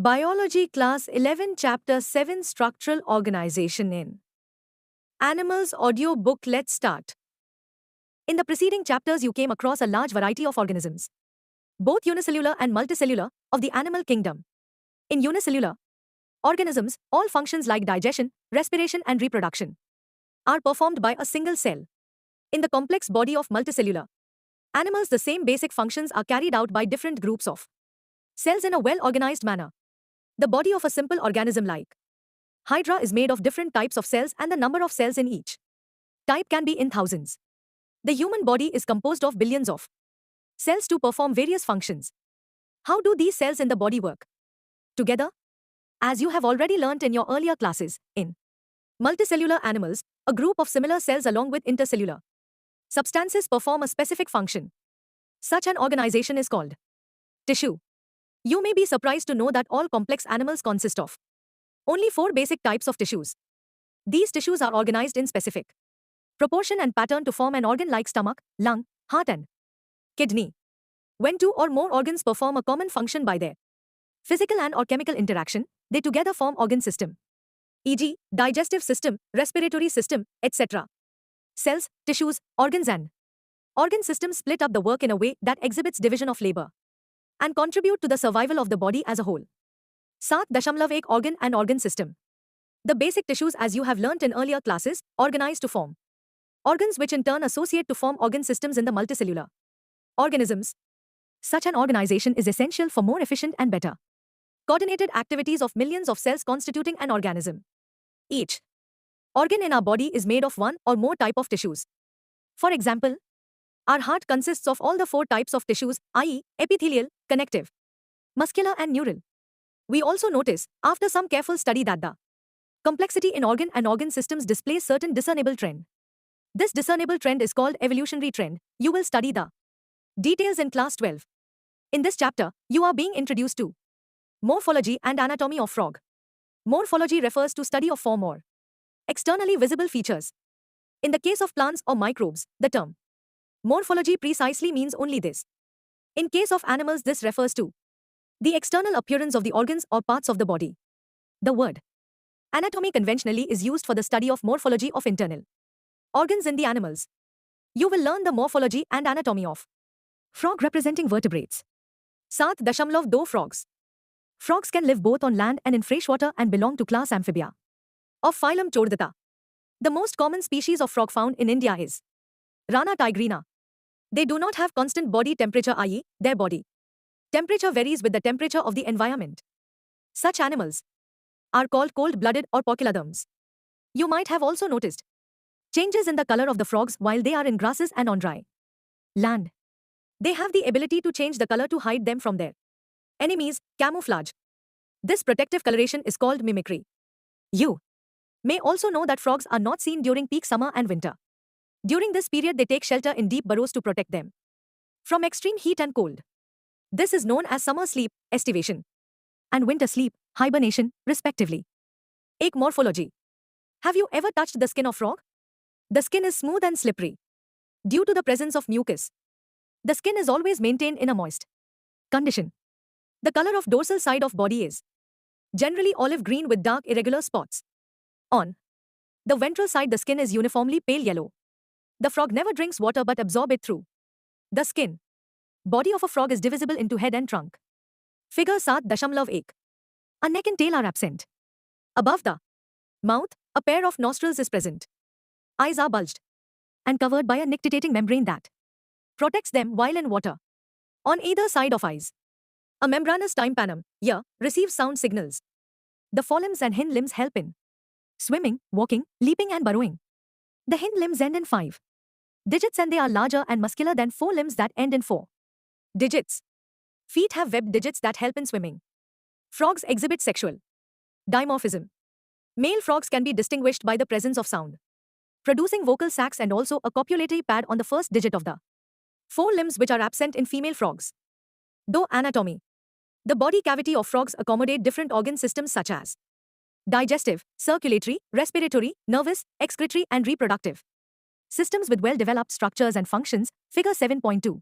Biology Class 11 Chapter 7 Structural Organization in Animals Audio Book. Let's start. In the preceding chapters you came across a large variety of organisms, both unicellular and multicellular, of the animal kingdom. In unicellular organisms, all functions like digestion, respiration and reproduction are performed by a single cell. In the complex body of multicellular animals, the same basic functions are carried out by different groups of cells in a well-organized manner. The body of a simple organism like Hydra is made of different types of cells, and the number of cells in each type can be in thousands. The human body is composed of billions of cells to perform various functions. How do these cells in the body work together? As you have already learnt in your earlier classes, in multicellular animals, a group of similar cells along with intercellular substances perform a specific function. Such an organization is called tissue. You may be surprised to know that all complex animals consist of only 4 basic types of tissues. These tissues are organized in specific proportion and pattern to form an organ like stomach, lung, heart and kidney. When 2 or more organs perform a common function by their physical and or chemical interaction, they together form organ system, e.g., digestive system, respiratory system, etc. Cells, tissues, organs and organ systems split up the work in a way that exhibits division of labor and contribute to the survival of the body as a whole. 7.1 Organ and organ system. The basic tissues, as you have learnt in earlier classes, organize to form organs which in turn associate to form organ systems in the multicellular organisms. Such an organization is essential for more efficient and better coordinated activities of millions of cells constituting an organism. Each organ in our body is made of 1 or more type of tissues. For example, our heart consists of all the 4 types of tissues, i.e., epithelial, connective, muscular and neural. We also notice, after some careful study, that the complexity in organ and organ systems displays certain discernible trend. This discernible trend is called evolutionary trend. You will study the details in class 12. In this chapter, you are being introduced to morphology and anatomy of frog. Morphology refers to study of form or externally visible features. In the case of plants or microbes, the term morphology precisely means only this. In case of animals, this refers to the external appearance of the organs or parts of the body. The word anatomy conventionally is used for the study of morphology of internal organs in the animals. You will learn the morphology and anatomy of frog representing vertebrates. 7.2 Frogs. Frogs can live both on land and in freshwater and belong to class Amphibia of phylum Chordata. The most common species of frog found in India is Rana tigrina. They do not have constant body temperature, i.e., their body temperature varies with the temperature of the environment. Such animals are called cold-blooded or poikiloderms. You might have also noticed changes in the color of the frogs while they are in grasses and on dry land. They have the ability to change the color to hide them from their enemies, camouflage. This protective coloration is called mimicry. You may also know that frogs are not seen during peak summer and winter. During this period, they take shelter in deep burrows to protect them from extreme heat and cold. This is known as summer sleep, estivation, and winter sleep, hibernation, respectively. Morphology. Have you ever touched the skin of frog? The skin is smooth and slippery due to the presence of mucus. The skin is always maintained in a moist condition. The color of dorsal side of body is generally olive green with dark irregular spots. On the ventral side, the skin is uniformly pale yellow. The frog never drinks water but absorbs it through the skin. Body of a frog is divisible into head and trunk. Figure 7.1. A neck and tail are absent. Above the mouth, a pair of nostrils is present. Eyes are bulged and covered by a nictitating membrane that protects them while in water. On either side of eyes, a membranous tympanum, ear, receives sound signals. The forelimbs and hind limbs help in swimming, walking, leaping and burrowing. The hind limbs end in 5 digits and they are larger and muscular than forelimbs that end in 4 digits. Feet have webbed digits that help in swimming. Frogs exhibit sexual dimorphism. Male frogs can be distinguished by the presence of sound producing vocal sacs and also a copulatory pad on the first digit of the 4 limbs, which are absent in female frogs. Though anatomy. The body cavity of frogs accommodate different organ systems such as digestive, circulatory, respiratory, nervous, excretory and reproductive systems with well-developed structures and functions. Figure 7.2.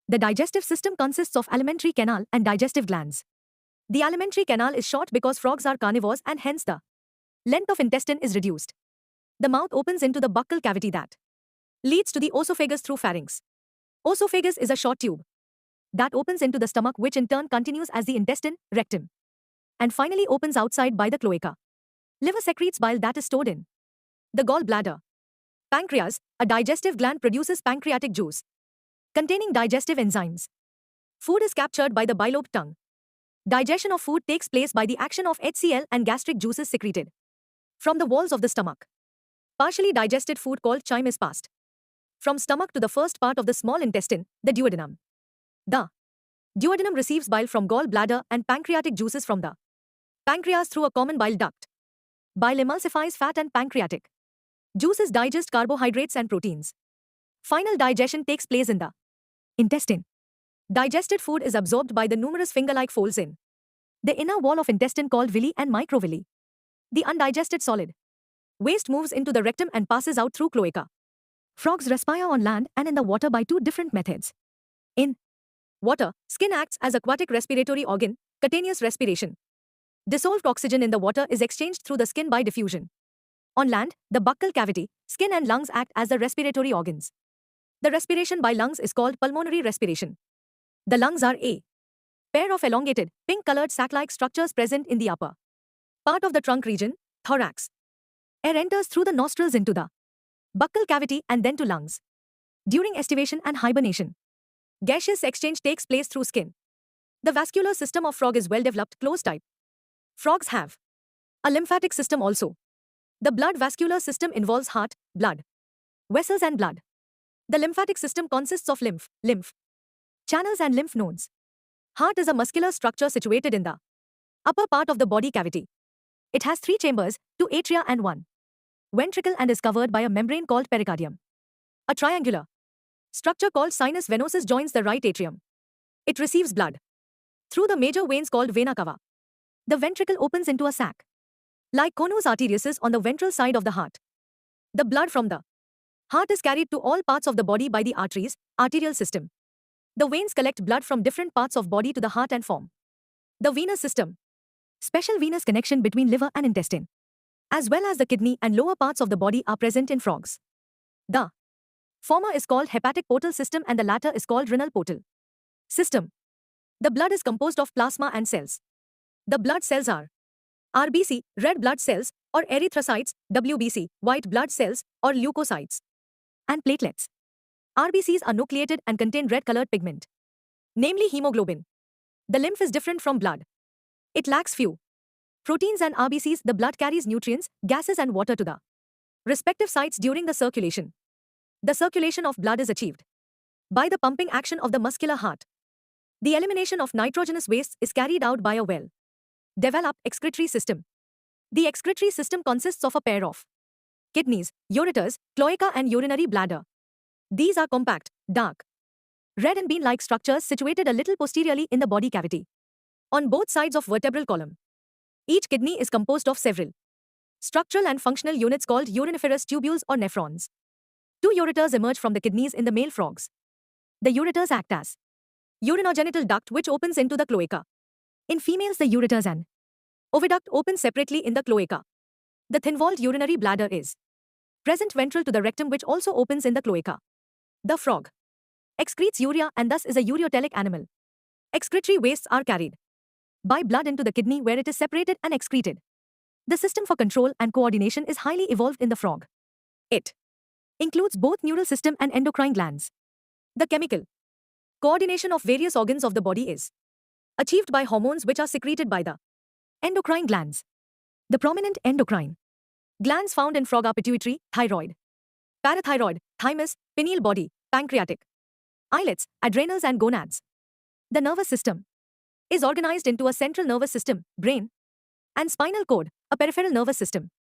The digestive system consists of alimentary canal and digestive glands. The alimentary canal is short because frogs are carnivores and hence the length of intestine is reduced. The mouth opens into the buccal cavity that leads to the oesophagus through pharynx. Oesophagus is a short tube that opens into the stomach, which in turn continues as the intestine, rectum, and finally opens outside by the cloaca. Liver secretes bile that is stored in the gallbladder. Pancreas, a digestive gland, produces pancreatic juice containing digestive enzymes. Food is captured by the bilobed tongue. Digestion of food takes place by the action of HCl and gastric juices secreted from the walls of the stomach. Partially digested food called chyme is passed from stomach to the first part of the small intestine, the duodenum. The duodenum receives bile from gallbladder and pancreatic juices from the pancreas through a common bile duct. Bile emulsifies fat and pancreatic juices digest carbohydrates and proteins. Final digestion takes place in the intestine. Digested food is absorbed by the numerous finger-like folds in the inner wall of intestine called villi and microvilli. The undigested solid waste moves into the rectum and passes out through cloaca. Frogs respire on land and in the water by two different methods. In water, skin acts as aquatic respiratory organ, cutaneous respiration. Dissolved oxygen in the water is exchanged through the skin by diffusion. On land, the buccal cavity, skin and lungs act as the respiratory organs. The respiration by lungs is called pulmonary respiration. The lungs are a pair of elongated, pink-colored sac-like structures present in the upper part of the trunk region, thorax. Air enters through the nostrils into the buccal cavity and then to lungs. During estivation and hibernation, gaseous exchange takes place through skin. The vascular system of frog is well developed, closed type. Frogs have a lymphatic system also. The blood vascular system involves heart, blood vessels and blood. The lymphatic system consists of lymph channels and lymph nodes. Heart is a muscular structure situated in the upper part of the body cavity. It has 3 chambers, 2 atria and 1 ventricle and is covered by a membrane called pericardium. A triangular structure called sinus venosus joins the right atrium. It receives blood through the major veins called vena cava. The ventricle opens into a sac like conus arteriosus on the ventral side of the heart. The blood from the heart is carried to all parts of the body by the arteries, arterial system. The veins collect blood from different parts of body to the heart and form the venous system. Special venous connection between liver and intestine, as well as the kidney and lower parts of the body, are present in frogs. The former is called hepatic portal system and the latter is called renal portal system. The blood is composed of plasma and cells. The blood cells are RBC, red blood cells, or erythrocytes, WBC, white blood cells, or leukocytes, and platelets. RBCs are nucleated and contain red-colored pigment, namely hemoglobin. The lymph is different from blood. It lacks few proteins and RBCs. The blood carries nutrients, gases and water to the respective sites during the circulation. The circulation of blood is achieved by the pumping action of the muscular heart. The elimination of nitrogenous wastes is carried out by a well-developed excretory system. The excretory system consists of a pair of kidneys, ureters, cloaca and urinary bladder. These are compact, dark, red and bean-like structures situated a little posteriorly in the body cavity, on both sides of vertebral column. Each kidney is composed of several structural and functional units called uriniferous tubules or nephrons. 2 ureters emerge from the kidneys in the male frogs. The ureters act as urinogenital duct which opens into the cloaca. In females, the ureters and oviduct open separately in the cloaca. The thin-walled urinary bladder is present ventral to the rectum which also opens in the cloaca. The frog excretes urea and thus is a ureotelic animal. Excretory wastes are carried by blood into the kidney where it is separated and excreted. The system for control and coordination is highly evolved in the frog. It includes both neural system and endocrine glands. The chemical coordination of various organs of the body is achieved by hormones which are secreted by the endocrine glands. The prominent endocrine glands found in frog are pituitary, thyroid, parathyroid, thymus, pineal body, pancreatic, islets, adrenals and gonads. The nervous system is organized into a central nervous system, brain, and spinal cord, a peripheral nervous system,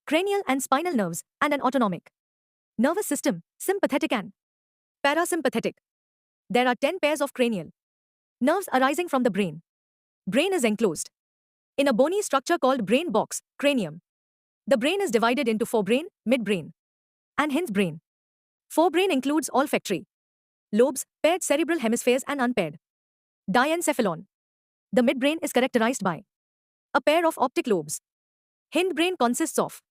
cranial and spinal nerves, and an autonomic nervous system, sympathetic and parasympathetic. There are 10 pairs of cranial nerves arising from the brain. Brain is enclosed in a bony structure called brain box, cranium. The brain is divided into forebrain, midbrain, and hindbrain. Forebrain includes olfactory lobes, paired cerebral hemispheres and unpaired diencephalon. The midbrain is characterized by a pair of optic lobes. Hindbrain consists of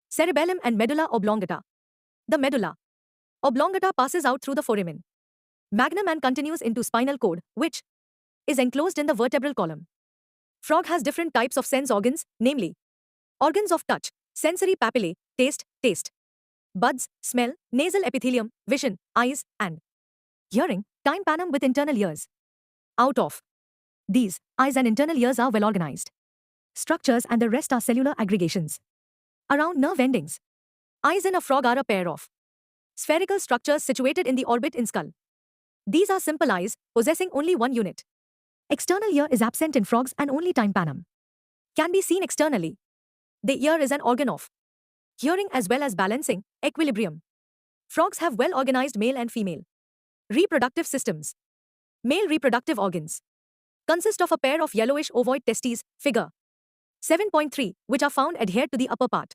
cerebellum and medulla oblongata. The medulla oblongata passes out through the foramen magnum and continues into spinal cord, which is enclosed in the vertebral column. Frog has different types of sense organs, namely organs of touch, sensory papillae, taste, buds, smell, nasal epithelium, vision, eyes, and hearing, tympanum with internal ears. Out of these, eyes and internal ears are well organized structures and the rest are cellular aggregations around nerve endings. Eyes in a frog are a pair of spherical structures situated in the orbit in skull. These are simple eyes, possessing only one unit. External ear is absent in frogs and only tympanum can be seen externally. The ear is an organ of hearing as well as balancing, equilibrium. Frogs have well-organized male and female reproductive systems. Male reproductive organs consist of a pair of yellowish ovoid testes, figure 7.3, which are found adhered to the upper part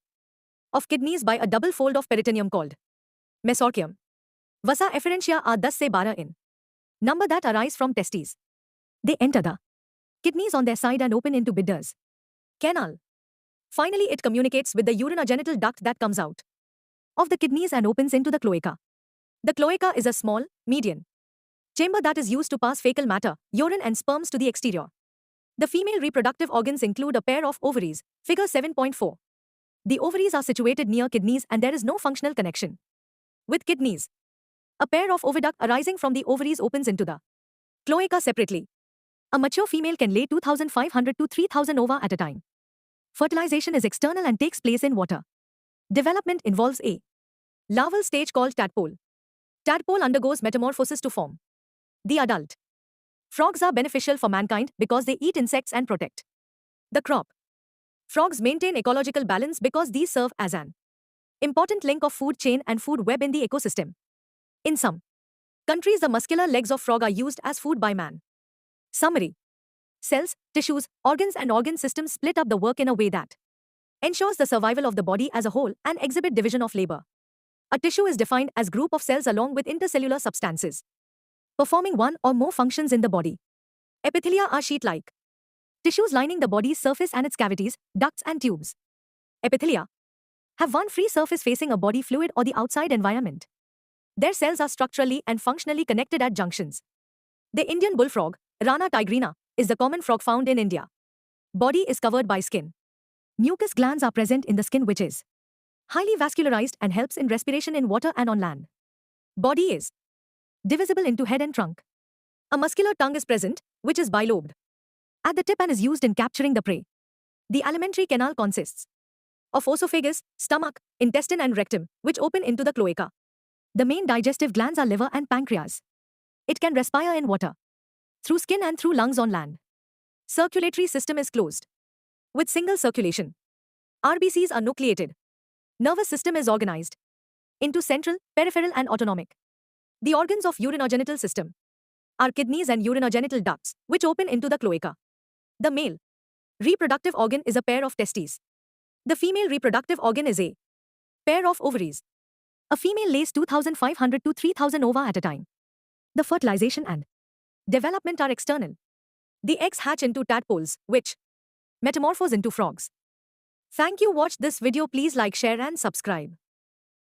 of kidneys by a double fold of peritoneum called mesorchium. Vasa efferentia are thus say 12 in number that arise from testes. They enter the kidneys on their side and open into Bidder's canal. Finally, it communicates with the urinogenital duct that comes out of the kidneys and opens into the cloaca. The cloaca is a small, median chamber that is used to pass fecal matter, urine and sperms to the exterior. The female reproductive organs include a pair of ovaries, figure 7.4. The ovaries are situated near kidneys and there is no functional connection with kidneys. A pair of oviduct arising from the ovaries opens into the cloaca separately. A mature female can lay 2,500 to 3,000 ova at a time. Fertilization is external and takes place in water. Development involves a larval stage called tadpole. Tadpole undergoes metamorphosis to form the adult. Frogs are beneficial for mankind because they eat insects and protect the crop. Frogs maintain ecological balance because these serve as an important link of food chain and food web in the ecosystem. In some countries, the muscular legs of frog are used as food by man. Summary: cells, tissues, organs and organ systems split up the work in a way that ensures the survival of the body as a whole and exhibit division of labor. A tissue is defined as group of cells along with intercellular substances performing one or more functions in the body. Epithelia are sheet-like tissues lining the body's surface and its cavities, ducts and tubes. Epithelia have one free surface facing a body fluid or the outside environment. Their cells are structurally and functionally connected at junctions. The Indian bullfrog, Rana tigrina, is the common frog found in India. Body is covered by skin. Mucus glands are present in the skin which is highly vascularized and helps in respiration in water and on land. Body is divisible into head and trunk. A muscular tongue is present, which is bilobed at the tip and is used in capturing the prey. The alimentary canal consists of oesophagus, stomach, intestine and rectum, which open into the cloaca. The main digestive glands are liver and pancreas. It can respire in water, through skin and through lungs on land. Circulatory system is closed with single circulation. RBCs are nucleated. Nervous system is organized into central, peripheral and autonomic. The organs of urinogenital system are kidneys and urinogenital ducts, which open into the cloaca. The male reproductive organ is a pair of testes. The female reproductive organ is a pair of ovaries. A female lays 2,500 to 3,000 ova at a time. The fertilization and development are external. The eggs hatch into tadpoles, which metamorphose into frogs. Thank you. Watch this video. Please like, share and subscribe.